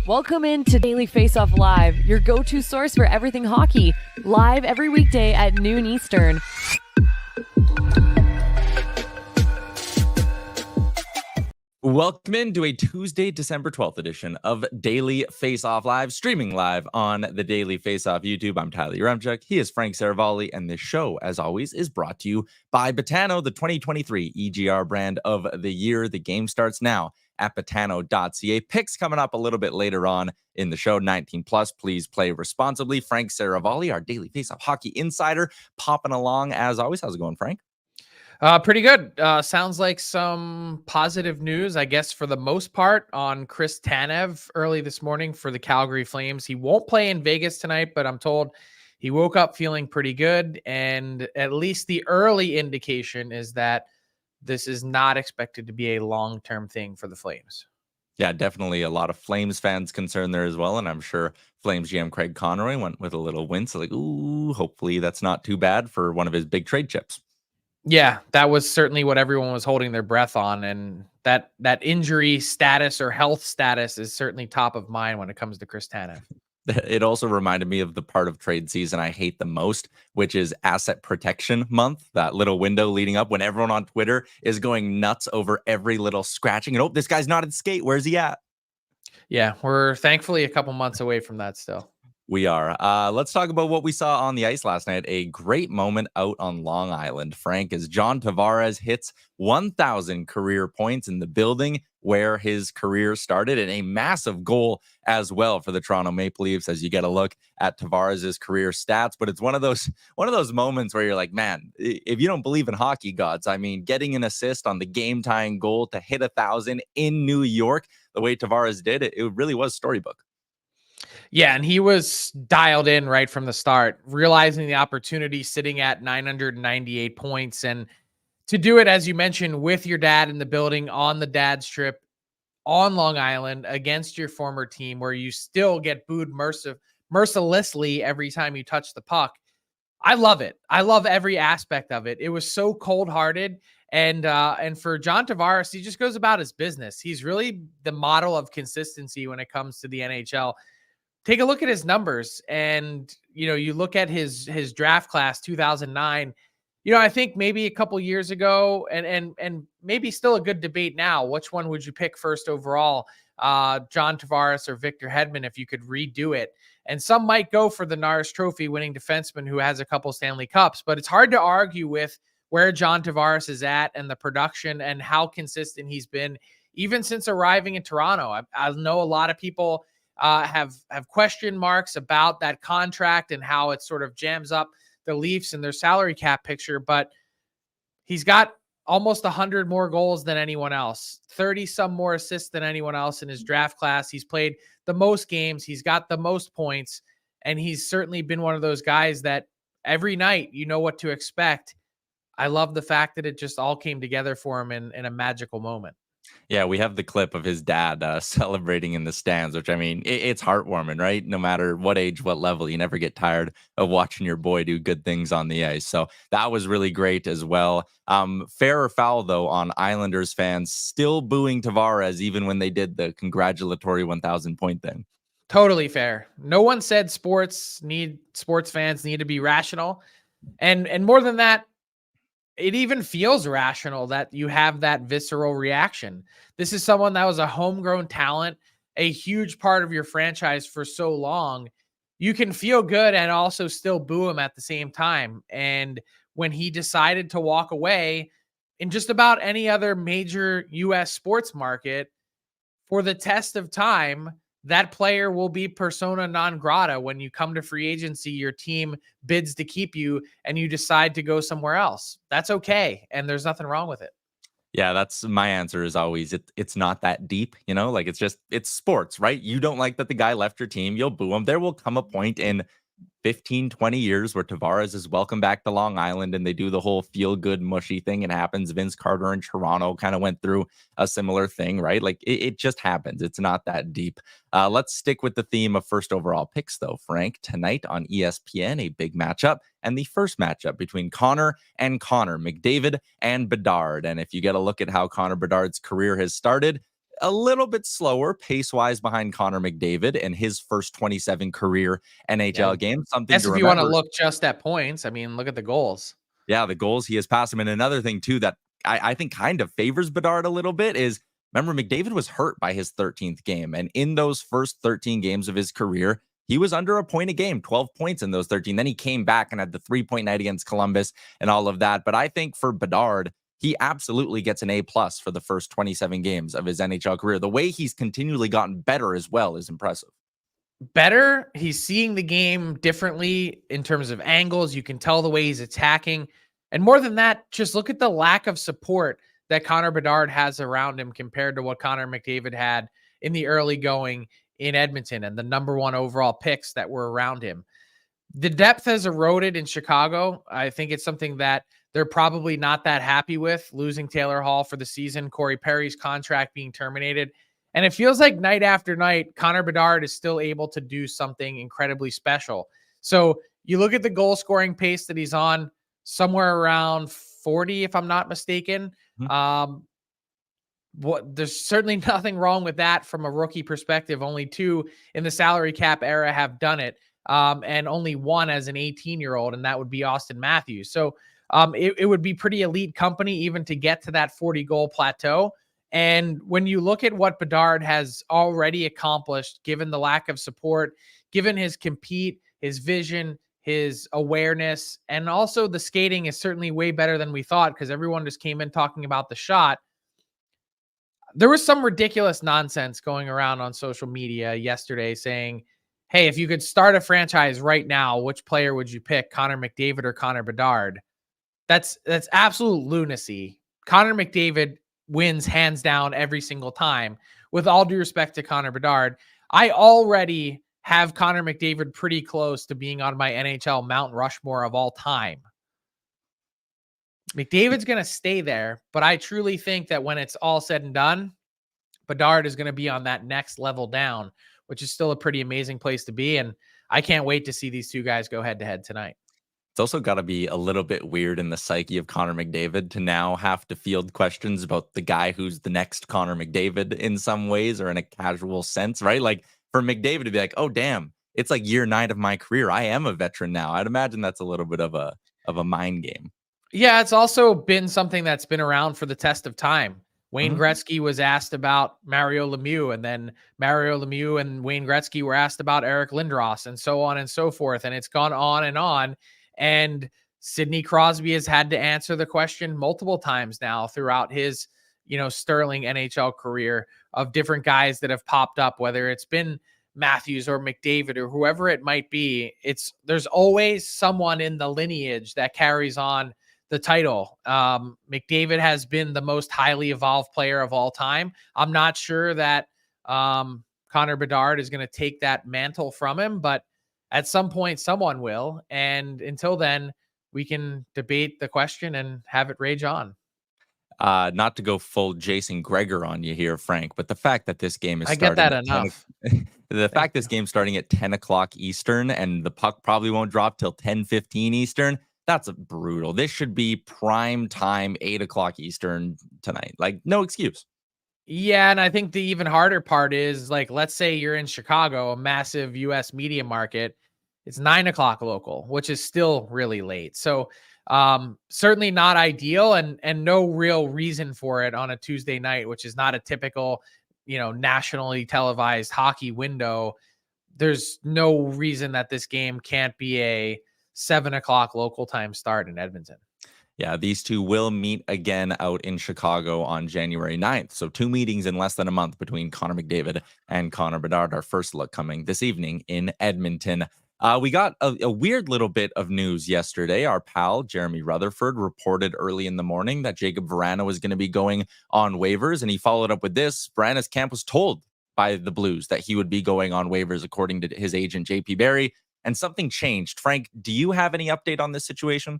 Welcome in to Daily Faceoff Live, your go-to source for everything hockey. Live every weekday at noon Eastern. Welcome into a Tuesday, December 12th edition of Daily Faceoff Live, streaming live on the Daily Faceoff YouTube. I'm Tyler Yaremchuk. He is Frank Seravalli, and this show, as always, is brought to you by Betano, the 2023 EGR brand of the year. The game starts now at betano.ca. Picks coming up a little bit later on in the show. 19 plus, please play responsibly. Frank Seravalli, our Daily Faceoff hockey insider, popping along as always. How's it going, Frank? Pretty good. Sounds like some positive news, I guess, for the most part on Chris Tanev early this morning for the Calgary Flames. He won't play in Vegas tonight, but I'm told he woke up feeling pretty good. And at least the early indication is that this is not expected to be a long-term thing for the Flames. Yeah, definitely a lot of Flames fans concerned there as well. And I'm sure Flames GM Craig Conroy went with a little wince, like, ooh, hopefully that's not too bad for one of his big trade chips. Yeah, that was certainly what everyone was holding their breath on. And that injury status or health status is certainly top of mind when it comes to Chris Tanev. It also reminded me of the part of trade season I hate the most, which is asset protection month, that little window leading up when everyone on Twitter is going nuts over every little scratching. And, oh, this guy's not at skate. Where's he at? Yeah, we're thankfully a couple months away from that still. We are. Let's talk about what we saw on the ice last night. A great moment out on Long Island, Frank, as John Tavares hits 1,000 career points in the building where his career started, and a massive goal as well for the Toronto Maple Leafs as you get a look at Tavares' career stats. But it's one of those moments where you're like, man, if you don't believe in hockey gods, I mean, getting an assist on the game-tying goal to hit 1,000 in New York, the way Tavares did it, it really was storybook. Yeah, and he was dialed in right from the start, realizing the opportunity, sitting at 998 points. And to do it, as you mentioned, with your dad in the building on the dad's trip on Long Island against your former team, where you still get booed mercilessly every time you touch the puck. I love it. I love every aspect of it. It was so cold-hearted. And for John Tavares, he just goes about his business. He's really the model of consistency when it comes to the NHL. Take a look at his numbers, and you look at his draft class 2009. I think maybe a couple years ago, and maybe still a good debate now. Which one would you pick first overall, John Tavares or Victor Hedman, if you could redo it? And some might go for the Norris Trophy winning defenseman who has a couple Stanley Cups, but it's hard to argue with where John Tavares is at and the production and how consistent he's been even since arriving in Toronto. I know a lot of people have question marks about that contract and how it sort of jams up the Leafs and their salary cap picture, but he's got almost 100 more goals than anyone else, 30 some more assists than anyone else in his draft class. He's played the most games, he's got the most points, and he's certainly been one of those guys that every night you know what to expect. I love the fact that it just all came together for him in a magical moment. Yeah, we have the clip of his dad celebrating in the stands, which, I mean, it's heartwarming, right? No matter what age, what level, you never get tired of watching your boy do good things on the ice. So that was really great as well. Fair or foul, though, on Islanders fans still booing Tavares even when they did the congratulatory 1,000 point thing. Totally fair. No one said sports fans need to be rational. And more than that, it even feels rational that you have that visceral reaction. This is someone that was a homegrown talent, a huge part of your franchise for so long. You can feel good and also still boo him at the same time. And when he decided to walk away in just about any other major U.S. sports market, for the test of time, that player will be persona non grata when you come to free agency, your team bids to keep you, and you decide to go somewhere else. That's okay, and there's nothing wrong with it. Yeah, that's my answer is always it's not that deep, like it's sports, right? You don't like that the guy left your team, you'll boo him. There will come a point in 15, 20 years where Tavares is welcome back to Long Island and they do the whole feel good mushy thing. It happens. Vince Carter in Toronto kind of went through a similar thing, right? Like it just happens. It's not that deep. Let's stick with the theme of first overall picks though, Frank. Tonight on ESPN, a big matchup, and the first matchup between Connor and Connor, McDavid and Bedard. And if you get a look at how Connor Bedard's career has started, a little bit slower pace-wise behind Connor McDavid and his first 27 career NHL games. Something Guess to if you want to remember. look just at points, I mean, look at the goals. Yeah, the goals he has passed him. And another thing, too, that I think kind of favors Bedard a little bit is, remember, McDavid was hurt by his 13th game. And in those first 13 games of his career, he was under a point a game, 12 points in those 13. Then he came back and had the 3-point night against Columbus and all of that. But I think for Bedard, he absolutely gets an A+ for the first 27 games of his NHL career. The way he's continually gotten better as well is impressive. Better. He's seeing the game differently in terms of angles. You can tell the way he's attacking. And more than that, just look at the lack of support that Connor Bedard has around him compared to what Connor McDavid had in the early going in Edmonton and the number 1 overall picks that were around him. The depth has eroded in Chicago. I think it's something that they're probably not that happy with, losing Taylor Hall for the season, Corey Perry's contract being terminated. And it feels like night after night, Connor Bedard is still able to do something incredibly special. So you look at the goal scoring pace that he's on, somewhere around 40, if I'm not mistaken. There's certainly nothing wrong with that from a rookie perspective. Only 2 in the salary cap era have done it, and only 1 as an 18-year-old, and that would be Austin Matthews. So it would be pretty elite company even to get to that 40-goal plateau. And when you look at what Bedard has already accomplished, given the lack of support, given his compete, his vision, his awareness, and also the skating is certainly way better than we thought because everyone just came in talking about the shot. There was some ridiculous nonsense going around on social media yesterday saying, hey, if you could start a franchise right now, which player would you pick, Connor McDavid or Connor Bedard? That's absolute lunacy. Connor McDavid wins hands down every single time. With all due respect to Connor Bedard, I already have Connor McDavid pretty close to being on my NHL Mount Rushmore of all time. McDavid's going to stay there, but I truly think that when it's all said and done, Bedard is going to be on that next level down, which is still a pretty amazing place to be. And I can't wait to see these two guys go head to head tonight. It's also got to be a little bit weird in the psyche of Connor McDavid to now have to field questions about the guy who's the next Connor McDavid in some ways or in a casual sense, right? Like for McDavid to be like, oh, damn, it's like year 9 of my career. I am a veteran now. I'd imagine that's a little bit of a mind game. Yeah, it's also been something that's been around for the test of time. Wayne Gretzky was asked about Mario Lemieux, and then Mario Lemieux and Wayne Gretzky were asked about Eric Lindros, and so on and so forth. And it's gone on and on. And Sidney Crosby has had to answer the question multiple times now throughout his, sterling NHL career of different guys that have popped up, whether it's been Matthews or McDavid or whoever it might be. There's always someone in the lineage that carries on the title. McDavid has been the most highly evolved player of all time. I'm not sure that Connor Bedard is going to take that mantle from him, but at some point someone will. And until then, we can debate the question and have it rage on. Not to go full Jason Gregor on you here, Frank, but the fact that this game is I get that enough. The fact this game's starting at 10 o'clock Eastern and the puck probably won't drop till 10:15 Eastern, that's brutal. This should be prime time, 8 o'clock Eastern tonight. Like, no excuse. Yeah, and I think the even harder part is, like, let's say you're in Chicago, a massive U.S. media market. It's 9 o'clock local, which is still really late. So certainly not ideal and no real reason for it on a Tuesday night, which is not a typical, nationally televised hockey window. There's no reason that this game can't be a 7 o'clock local time start in Edmonton. Yeah, these two will meet again out in Chicago on January 9th. So 2 meetings in less than a month between Connor McDavid and Connor Bedard. Our first look coming this evening in Edmonton. We got a weird little bit of news yesterday. Our pal, Jeremy Rutherford, reported early in the morning that Jakub Vrana was going to be going on waivers, and he followed up with this. Vrana's camp was told by the Blues that he would be going on waivers, according to his agent, JP Barry, and something changed. Frank, do you have any update on this situation?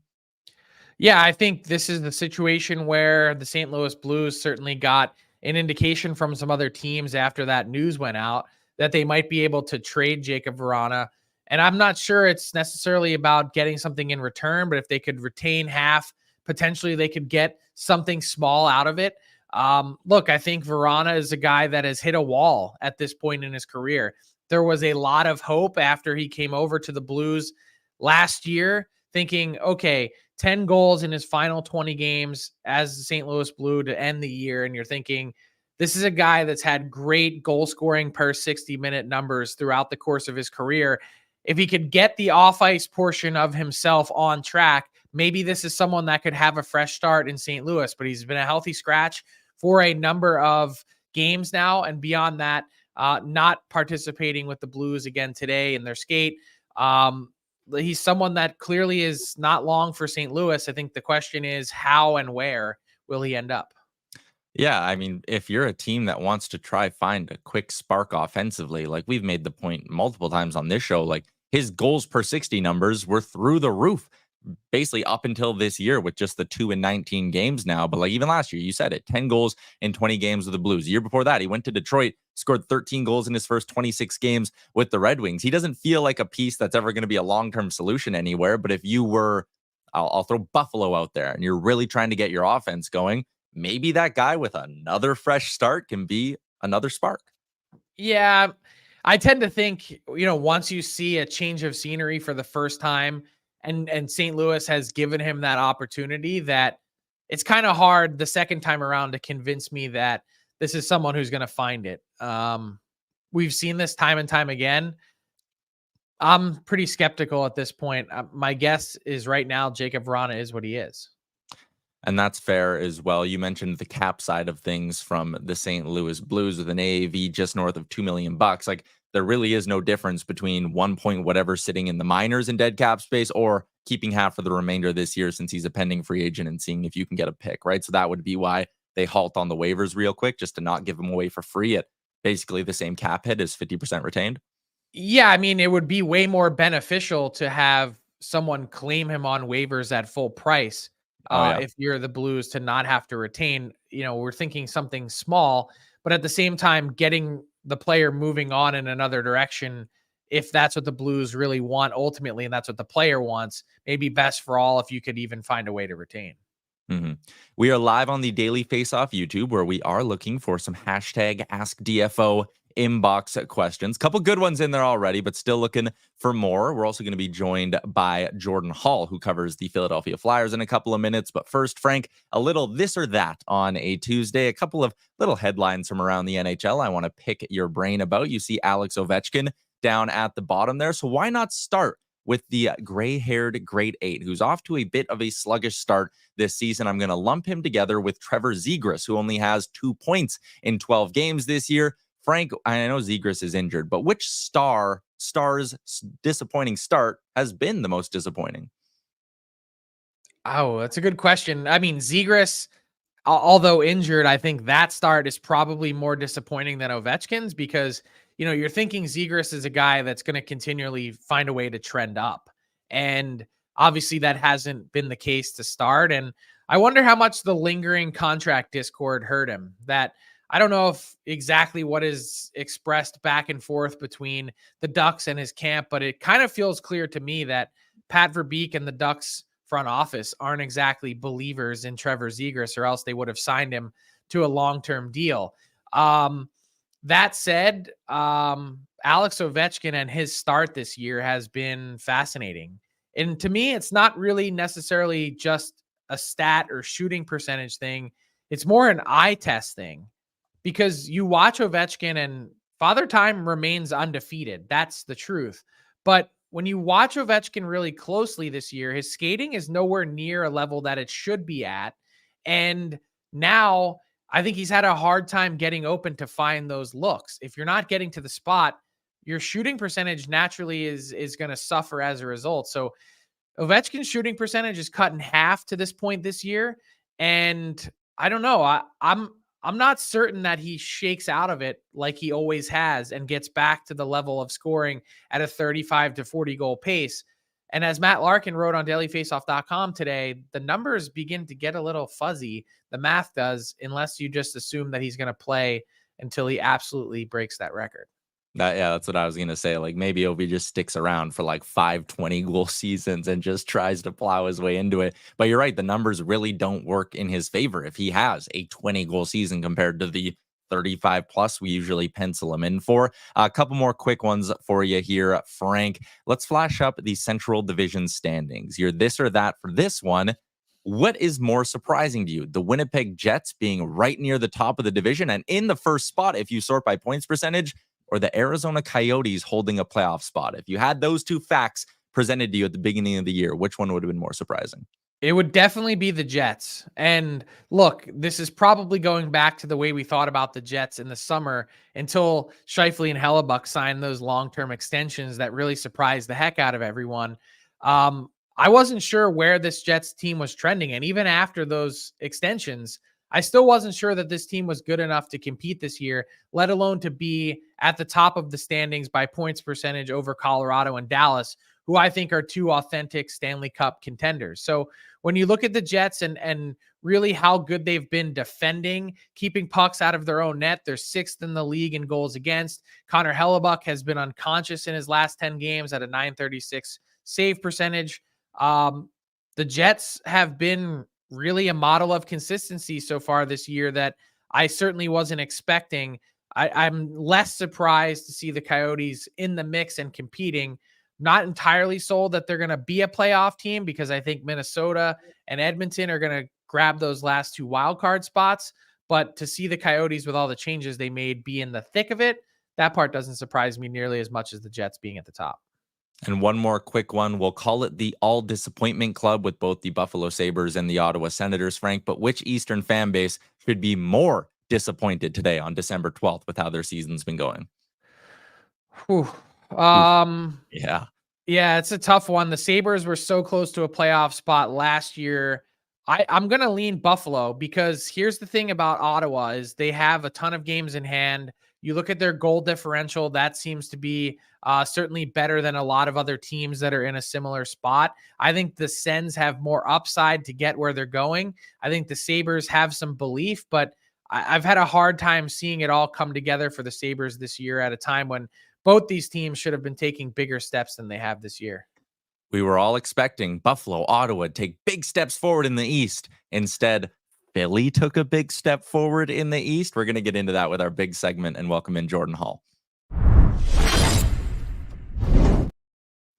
Yeah, I think this is the situation where the St. Louis Blues certainly got an indication from some other teams after that news went out that they might be able to trade Jakub Vrana. And I'm not sure it's necessarily about getting something in return, but if they could retain half, potentially they could get something small out of it. Look, I think Vrana is a guy that has hit a wall at this point in his career. There was a lot of hope after he came over to the Blues last year, thinking, okay, 10 goals in his final 20 games as the St. Louis Blue to end the year. And you're thinking, this is a guy that's had great goal scoring per 60-minute numbers throughout the course of his career. If he could get the off-ice portion of himself on track, maybe this is someone that could have a fresh start in St. Louis, but he's been a healthy scratch for a number of games now. And beyond that, not participating with the Blues again today in their skate. He's someone that clearly is not long for St. Louis. I think the question is how and where will he end up? Yeah, I mean, if you're a team that wants to try find a quick spark offensively, like we've made the point multiple times on this show, like his goals per 60 numbers were through the roof basically up until this year with just the 2 and 19 games now. But like even last year, you said it, 10 goals in 20 games with the Blues. The year before that, he went to Detroit, scored 13 goals in his first 26 games with the Red Wings. He doesn't feel like a piece that's ever going to be a long-term solution anywhere. But if you were, I'll throw Buffalo out there and you're really trying to get your offense going, maybe that guy with another fresh start can be another spark. Yeah, I tend to think, once you see a change of scenery for the first time and St. Louis has given him that opportunity, that it's kind of hard the second time around to convince me that this is someone who's going to find it. We've seen this time and time again. I'm pretty skeptical at this point. My guess is right now, Jakub Vrana is what he is. And that's fair as well. You mentioned the cap side of things from the St. Louis Blues with an AAV just north of $2 million. Like there really is no difference between 1 point whatever sitting in the minors in dead cap space or keeping half for the remainder of this year since he's a pending free agent and seeing if you can get a pick, right? So that would be why they halt on the waivers real quick, just to not give him away for free at basically the same cap hit as 50% retained. Yeah, I mean, it would be way more beneficial to have someone claim him on waivers at full price. If you're the Blues, to not have to retain, we're thinking something small, but at the same time, getting the player moving on in another direction, if that's what the Blues really want ultimately, and that's what the player wants, maybe best for all if you could even find a way to retain. Mm-hmm. We are live on the Daily Faceoff YouTube, where we are looking for some hashtag AskDFO inbox questions. Couple good ones in there already, but still looking for more. We're also going to be joined by Jordan Hall, who covers the Philadelphia Flyers, in a couple of minutes. But first, Frank, a little this or that on a Tuesday. A couple of little headlines from around the NHL I want to pick your brain about. You see Alex Ovechkin down at the bottom there. So why not start with the gray-haired Great Eight, who's off to a bit of a sluggish start this season? I'm going to lump him together with Trevor Zegras, who only has 2 points in 12 games this year. Frank, I know Zegras is injured, but which star's disappointing start has been the most disappointing? Oh, that's a good question. I mean, Zegras, although injured, I think that start is probably more disappointing than Ovechkin's because, you're thinking Zegras is a guy that's going to continually find a way to trend up. And obviously that hasn't been the case to start. And I wonder how much the lingering contract discord hurt him. That I don't know if exactly what is expressed back and forth between the Ducks and his camp, but it kind of feels clear to me that Pat Verbeek and the Ducks front office aren't exactly believers in Trevor Zegras, or else they would have signed him to a long-term deal. That said, Alex Ovechkin and his start this year has been fascinating. And to me, it's not really necessarily just a stat or shooting percentage thing. It's more an eye test thing. Because you watch Ovechkin and Father Time remains undefeated. That's the truth. But when you watch Ovechkin really closely this year, his skating is nowhere near a level that it should be at. And now I think he's had a hard time getting open to find those looks. If you're not getting to the spot, your shooting percentage naturally is going to suffer as a result. So Ovechkin's shooting percentage is cut in half to this point this year. And I don't know. I'm not certain that he shakes out of it like he always has and gets back to the level of scoring at a 35 to 40 goal pace. And as Matt Larkin wrote on dailyfaceoff.com today, the numbers begin to get a little fuzzy. The math does, unless you just assume that he's going to play until he absolutely breaks that record. Yeah, that's what I was gonna say. Like maybe Ovi just sticks around for like 5 20 goal seasons and just tries to plow his way into it. But you're right, the numbers really don't work in his favor if he has a 20 goal season compared to the 35 plus we usually pencil him in for. A couple more quick ones for you here, Frank. Let's flash up the Central Division standings. You're this or that for this one. What is more surprising to you? The Winnipeg Jets being right near the top of the division and in the first spot if you sort by points percentage, or the Arizona Coyotes holding a playoff spot? If you had those two facts presented to you at the beginning of the year, which one would have been more surprising? It would definitely be the Jets. And look, this is probably going back to the way we thought about the Jets in the summer until Scheifele and Hellebuck signed those long-term extensions that really surprised the heck out of everyone. I wasn't sure where this Jets team was trending. And even after those extensions, I still wasn't sure that this team was good enough to compete this year, let alone to be at the top of the standings by points percentage over Colorado and Dallas, who I think are two authentic Stanley Cup contenders. So when you look at the Jets and really how good they've been defending, keeping pucks out of their own net, they're sixth in the league in goals against. Connor Hellebuck has been unconscious in his last 10 games at a .936 save percentage. The Jets have been really a model of consistency so far this year that I certainly wasn't expecting. I'm less surprised to see the Coyotes in the mix and competing. Not entirely sold that they're going to be a playoff team because I think Minnesota and Edmonton are going to grab those last two wild card spots. But to see the Coyotes with all the changes they made be in the thick of it, that part doesn't surprise me nearly as much as the Jets being at the top. And one more quick one. We'll call it the all disappointment club with both the Buffalo Sabres and the Ottawa Senators, Frank. But which Eastern fan base should be more disappointed today on December 12th with how their season's been going? Whew. Yeah. Yeah, it's a tough one. The Sabres were so close to a playoff spot last year. I'm going to lean Buffalo because here's the thing about Ottawa is they have a ton of games in hand. You look at their goal differential, that seems to be certainly better than a lot of other teams that are in a similar spot. I think the Sens have more upside to get where they're going. I think the Sabres have some belief, but I've had a hard time seeing it all come together for the Sabres this year at a time when both these teams should have been taking bigger steps than they have this year. We were all expecting Buffalo, Ottawa take big steps forward in the East. Instead, Philly took a big step forward in the East. We're going to get into that with our big segment and welcome in Jordan Hall.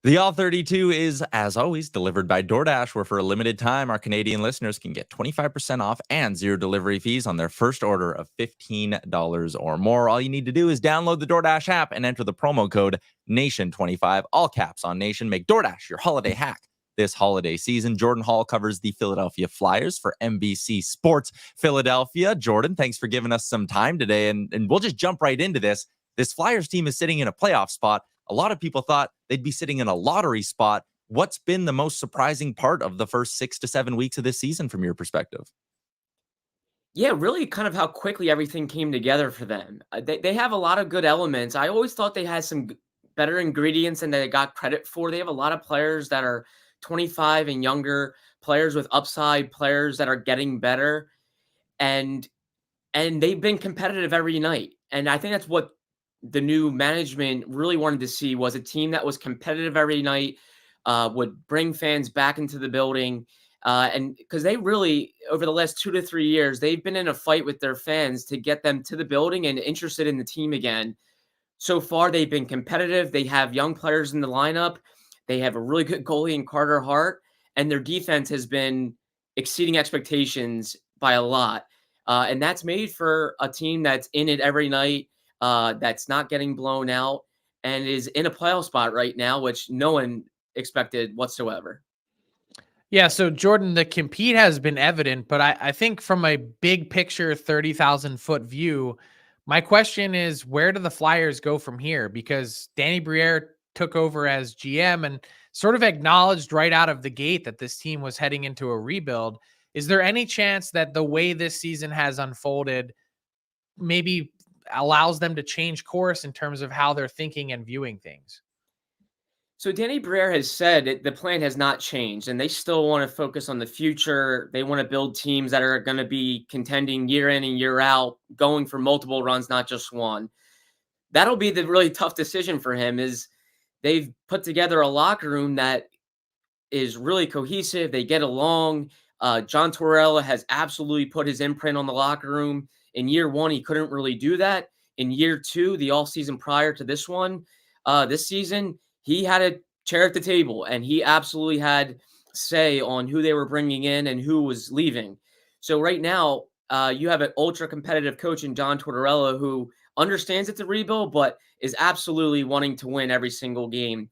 The All 32 is, as always, delivered by DoorDash, where for a limited time, our Canadian listeners can get 25% off and zero delivery fees on their first order of $15 or more. All you need to do is download the DoorDash app and enter the promo code NATION25, all caps on Nation. Make DoorDash your holiday hack this holiday season. Jordan Hall covers the Philadelphia Flyers for NBC Sports Philadelphia. Jordan, thanks for giving us some time today, and we'll just jump right into this. This Flyers team is sitting in a playoff spot. A lot of people thought they'd be sitting in a lottery spot. What's been the most surprising part of the first 6 to 7 weeks of this season from your perspective? Yeah, really kind of how quickly everything came together for them. They have a lot of good elements. I always thought they had some better ingredients than they got credit for. They have a lot of players that are 25 and younger, players with upside, players that are getting better. And they've been competitive every night. And I think that's what the new management really wanted to see was a team that was competitive every night, would bring fans back into the building. And because they really, over the last 2 to 3 years, they've been in a fight with their fans to get them to the building and interested in the team again. So far, they've been competitive. They have young players in the lineup. They have a really good goalie in Carter Hart, and their defense has been exceeding expectations by a lot. And that's made for a team that's in it every night, that's not getting blown out, and is in a playoff spot right now, which no one expected whatsoever. Yeah, so Jordan, the compete has been evident, but I think from a big picture, 30,000-foot view, my question is, where do the Flyers go from here? Because Danny Briere took over as GM and sort of acknowledged right out of the gate that this team was heading into a rebuild. Is there any chance that the way this season has unfolded maybe allows them to change course in terms of how they're thinking and viewing things? So Danny Briere has said that the plan has not changed, and they still want to focus on the future. They want to build teams that are going to be contending year in and year out, going for multiple runs, not just one. that'll be the really tough decision for him. Is they've put together a locker room that is really cohesive. They get along. John Tortorella has absolutely put his imprint on the locker room. In year one, he couldn't really do that. In year two, the off season prior to this one, this season, he had a chair at the table, and he absolutely had say on who they were bringing in and who was leaving. So right now, you have an ultra competitive coach in John Tortorella who understands it's a rebuild, but is absolutely wanting to win every single game.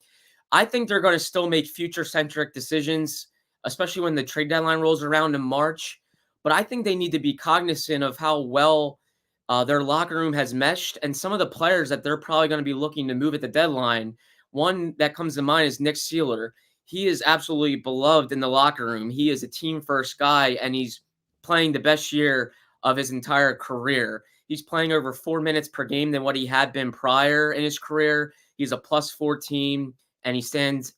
I think they're going to still make future-centric decisions, especially when the trade deadline rolls around in March. But I think they need to be cognizant of how well their locker room has meshed and some of the players that they're probably going to be looking to move at the deadline. One that comes to mind is Nick Seeler. He is absolutely beloved in the locker room. He is a team-first guy, and he's playing the best year of his entire career. He's playing over 4 minutes per game than what he had been prior in his career. He's a plus 14, and he stands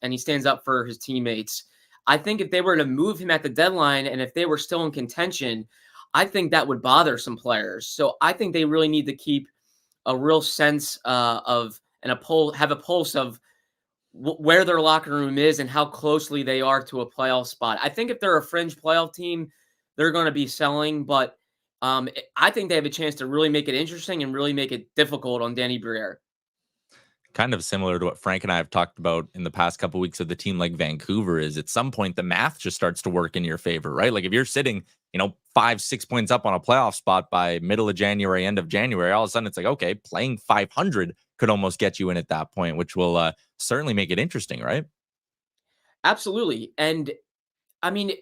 up for his teammates. I think if they were to move him at the deadline and if they were still in contention, I think that would bother some players. So I think they really need to keep a real sense of and have a pulse of where their locker room is and how closely they are to a playoff spot. I think if they're a fringe playoff team, they're going to be selling, but I think they have a chance to really make it interesting and really make it difficult on Danny Briere. Kind of similar to what Frank and I have talked about in the past couple of weeks of the team like Vancouver is at some point the math just starts to work in your favor, right? Like if you're sitting, 5-6 points up on a playoff spot by middle of January, end of January, all of a sudden it's like, okay, playing 500 could almost get you in at that point, which will certainly make it interesting, right? Absolutely. And I mean,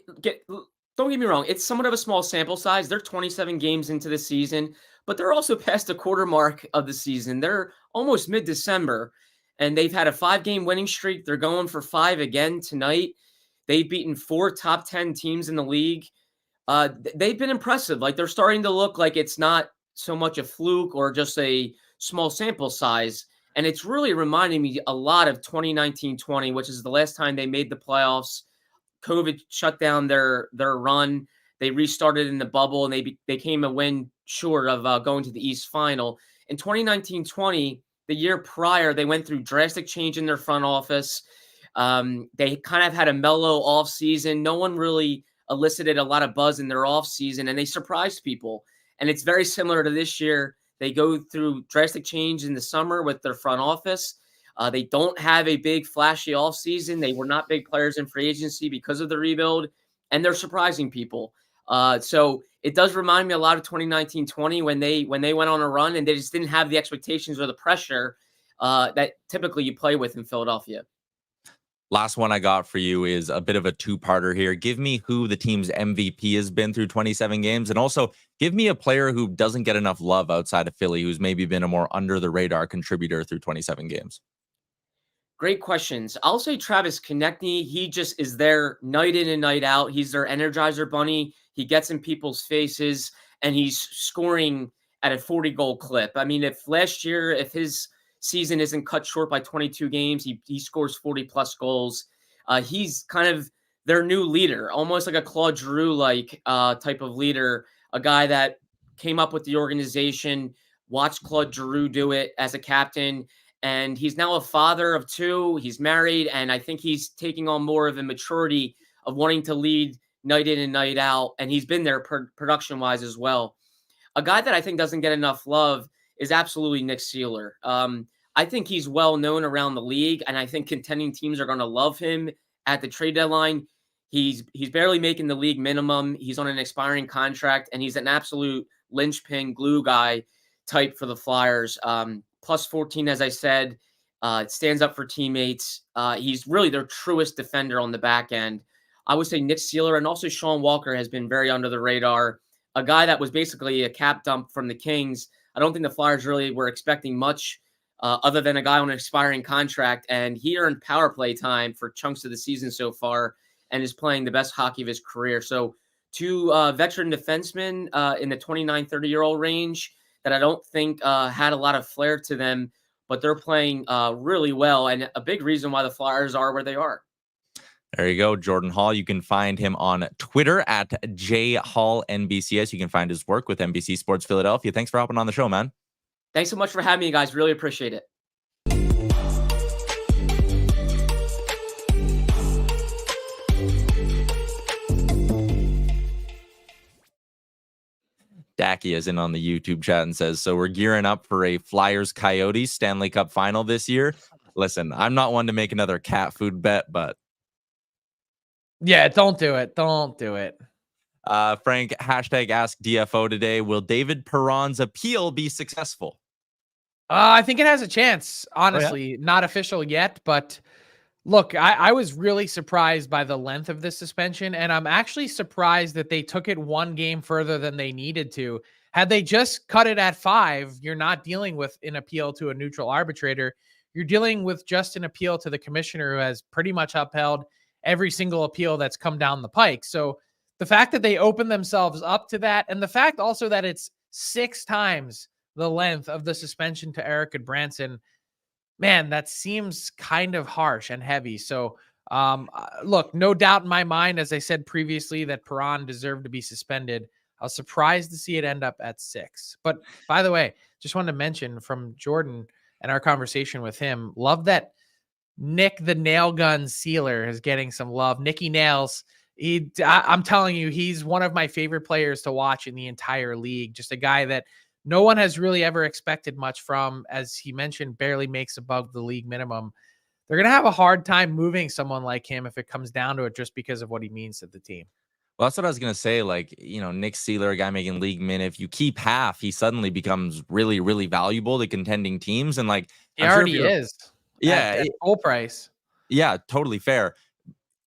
don't get me wrong, it's somewhat of a small sample size. They're 27 games into the season, but they're also past the quarter mark of the season. They're almost mid-December, and they've had a 5-game winning streak. They're going for 5 again tonight. They've beaten 4 top 10 teams in the league. They've been impressive. Like, they're starting to look like it's not so much a fluke or just a small sample size. And it's really reminding me a lot of 2019-20, which is the last time they made the playoffs. COVID shut down their run. They restarted in the bubble, and they came a win short of going to the East Final. In 2019-20, the year prior, they went through drastic change in their front office. They kind of had a mellow offseason. No one really elicited a lot of buzz in their offseason, and they surprised people. And it's very similar to this year. They go through drastic change in the summer with their front office. They don't have a big flashy offseason. They were not big players in free agency because of the rebuild, and they're surprising people. So it does remind me a lot of 2019-20 when they went on a run and they just didn't have the expectations or the pressure that typically you play with in Philadelphia. Last one I got for you is a bit of a two-parter here. Give me who the team's MVP has been through 27 games, and also give me a player who doesn't get enough love outside of Philly, who's maybe been a more under-the-radar contributor through 27 games. Great questions. I'll say Travis Konechny. He just is there night in and night out. He's their Energizer bunny. He gets in people's faces, and he's scoring at a 40-goal clip. I mean, if last year, if his season isn't cut short by 22 games, he scores 40-plus goals. He's kind of their new leader, almost like a Claude Giroux-like type of leader, a guy that came up with the organization, watched Claude Giroux do it as a captain, and he's now a father of 2. He's married, and I think he's taking on more of a maturity of wanting to lead night in and night out, and he's been there production-wise as well. A guy that I think doesn't get enough love is absolutely Nick Seeler. I think he's well known around the league, and I think contending teams are going to love him at the trade deadline. He's barely making the league minimum. He's on an expiring contract, and he's an absolute linchpin glue guy type for the Flyers. Plus 14, as I said, stands up for teammates. He's really their truest defender on the back end. I would say Nick Seeler, and also Sean Walker has been very under the radar. A guy that was basically a cap dump from the Kings. I don't think the Flyers really were expecting much other than a guy on an expiring contract, and he earned power play time for chunks of the season so far and is playing the best hockey of his career. So 2 veteran defensemen in the 29, 30-year-old range that I don't think had a lot of flair to them, but they're playing really well, and a big reason why the Flyers are where they are. There you go, Jordan Hall. You can find him on Twitter at JHallNBCS. You can find his work with NBC Sports Philadelphia. Thanks for hopping on the show, man. Thanks so much for having me, guys. Really appreciate it. Dacky is in on the YouTube chat and says, so we're gearing up for a Flyers Coyotes Stanley Cup final this year. Listen, I'm not one to make another cat food bet, but Yeah, don't do it. Don't do it. Frank, hashtag AskDFO today. Will David Perron's appeal be successful? I think it has a chance, honestly. Not official yet, but look, I was really surprised by the length of this suspension, and I'm actually surprised that they took it one game further than they needed to. Had they just cut it at 5, you're not dealing with an appeal to a neutral arbitrator. You're dealing with just an appeal to the commissioner, who has pretty much upheld every single appeal that's come down the pike. So the fact that they opened themselves up to that, and the fact also that it's 6 times the length of the suspension to Eric Branson, man, that seems kind of harsh and heavy. So, look, no doubt in my mind, as I said previously, that Perron deserved to be suspended. I was surprised to see it end up at 6. But by the way, just wanted to mention from Jordan and our conversation with him, love that Nick the Nail Gun Sealer is getting some love. Nicky Nails, I'm telling you, he's one of my favorite players to watch in the entire league. Just a guy that no one has really ever expected much from, as he mentioned, barely makes above the league minimum. They're going to have a hard time moving someone like him if it comes down to it, just because of what he means to the team. Well, that's what I was going to say. Like, Nick Sealer, a guy making league min, if you keep half, he suddenly becomes really, really valuable to contending teams. And like, he already is. Yeah. At full price. Yeah, totally fair.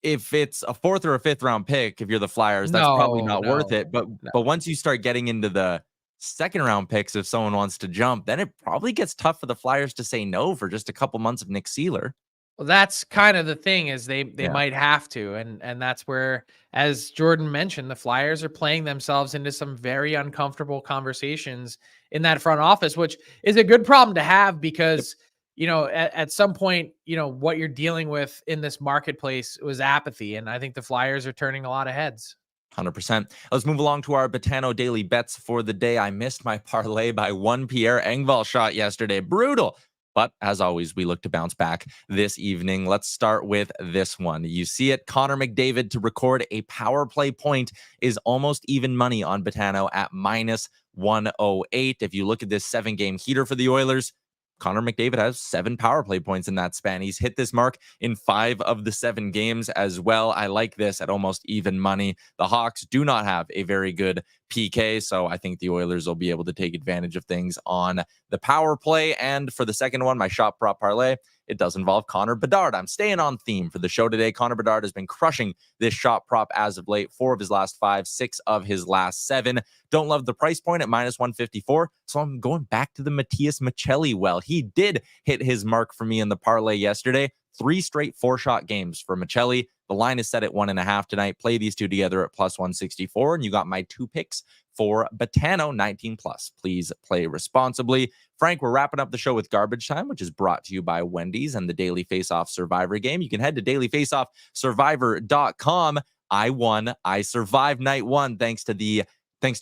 If it's a 4th or a 5th round pick, if you're the Flyers, that's probably not worth it. But once you start getting into the 2nd round picks, if someone wants to jump, then it probably gets tough for the Flyers to say no for just a couple months of Nick Sealer. Well, that's kind of the thing, is they might have to. And that's where, as Jordan mentioned, the Flyers are playing themselves into some very uncomfortable conversations in that front office, which is a good problem to have because, at some point, what you're dealing with in this marketplace was apathy. And I think the Flyers are turning a lot of heads. 100%. Let's move along to our Betano daily bets for the day. I missed my parlay by 1 Pierre Engvall shot yesterday. Brutal. But as always, we look to bounce back this evening. Let's start with this one. You see it. Connor McDavid to record a power play point is almost even money on Betano at -108. If you look at this 7-game heater for the Oilers, Connor McDavid has 7 power play points in that span. He's hit this mark in 5 of the 7 games as well. I like this at almost even money. The Hawks do not have a very good PK, so I think the Oilers will be able to take advantage of things on the power play. And for the second one, my shot prop parlay, it does involve Connor Bedard. I'm staying on theme for the show today. Connor Bedard has been crushing this shot prop as of late. 4 of his last 5, 6 of his last 7. Don't love the price point at -154, so I'm going back to the Matthias Maccelli well. He did hit his mark for me in the parlay yesterday. 3 straight 4-shot games for Maccelli. The line is set at 1.5 tonight. Play these two together at +164, and you got my 2 picks for Betano 19+. Please play responsibly. Frank, we're wrapping up the show with Garbage Time, which is brought to you by Wendy's and the Daily Faceoff Survivor game. You can head to dailyfaceoffsurvivor.com. I won. I survived night 1 thanks to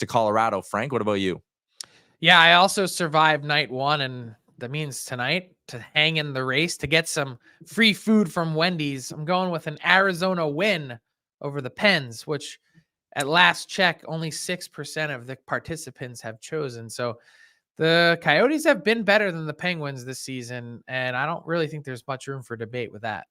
Colorado. Frank, what about you? Yeah, I also survived night 1, and that means tonight, to hang in the race, to get some free food from Wendy's, I'm going with an Arizona win over the Pens, which at last check, only 6% of the participants have chosen. So the Coyotes have been better than the Penguins this season, and I don't really think there's much room for debate with that.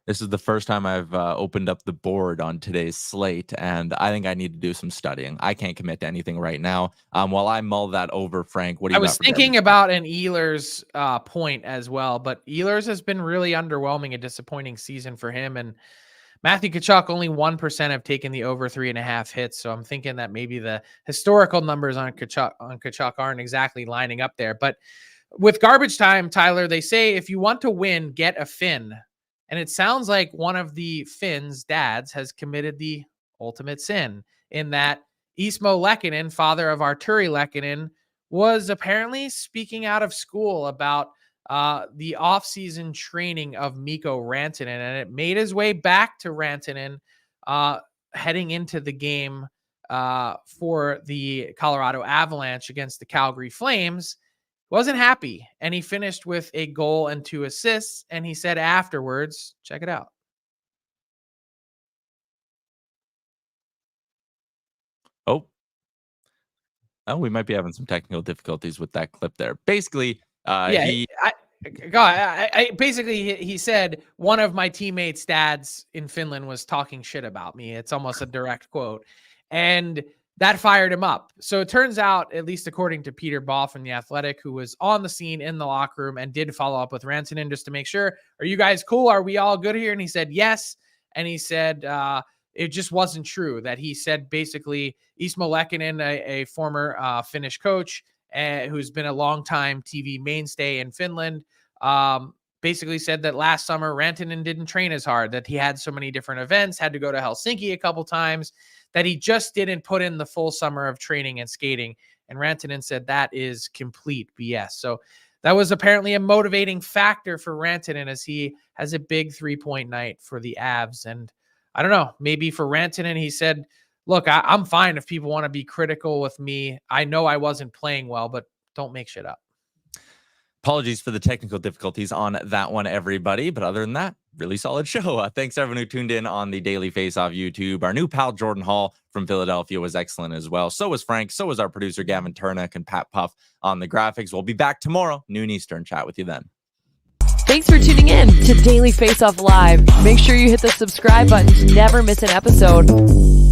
This is the first time I've opened up the board on today's slate, and I think I need to do some studying. I can't commit to anything right now. While I mull that over, Frank, what do you got? I was thinking about an Ehlers point as well, but Ehlers has been really underwhelming, a disappointing season for him. And Matthew Tkachuk, only 1% have taken the over 3.5 hits. So I'm thinking that maybe the historical numbers on Tkachuk aren't exactly lining up there. But with Garbage Time, Tyler, they say if you want to win, get a Finn. And it sounds like one of the Finn's dads has committed the ultimate sin, in that Ismo Lehkonen, father of Arturi Lehkonen, was apparently speaking out of school about the offseason training of Mikko Rantanen, and it made his way back to Rantanen heading into the game for the Colorado Avalanche against the Calgary Flames. wasn't happy. And he finished with a goal and 2 assists. And he said afterwards, check it out. Oh, we might be having some technical difficulties with that clip there. Basically, basically he said one of my teammates' dads in Finland was talking shit about me. It's almost a direct quote. And that fired him up. So it turns out, at least according to Peter Ball from The Athletic, who was on the scene in the locker room and did follow up with Rantanen just to make sure, are you guys cool? Are we all good here? And he said, yes. And he said, it just wasn't true. That he said basically Ismo Lekkinen, a former Finnish coach who's been a longtime TV mainstay in Finland, basically said that last summer Rantanen didn't train as hard, that he had so many different events, had to go to Helsinki a couple times, that he just didn't put in the full summer of training and skating. And Rantanen said that is complete BS. So that was apparently a motivating factor for Rantanen as he has a big 3-point night for the Avs. And I don't know, maybe for Rantanen, he said, look, I'm fine if people want to be critical with me. I know I wasn't playing well, but don't make shit up. Apologies for the technical difficulties on that one, everybody. But other than that, really solid show. Thanks everyone who tuned in on the Daily Faceoff YouTube. Our new pal Jordan Hall from Philadelphia was excellent as well. So was Frank. So was our producer Gavin Turnick and Pat Puff on the graphics. We'll be back tomorrow, noon Eastern. Chat with you then. Thanks for tuning in to Daily Faceoff Live. Make sure you hit the subscribe button to never miss an episode.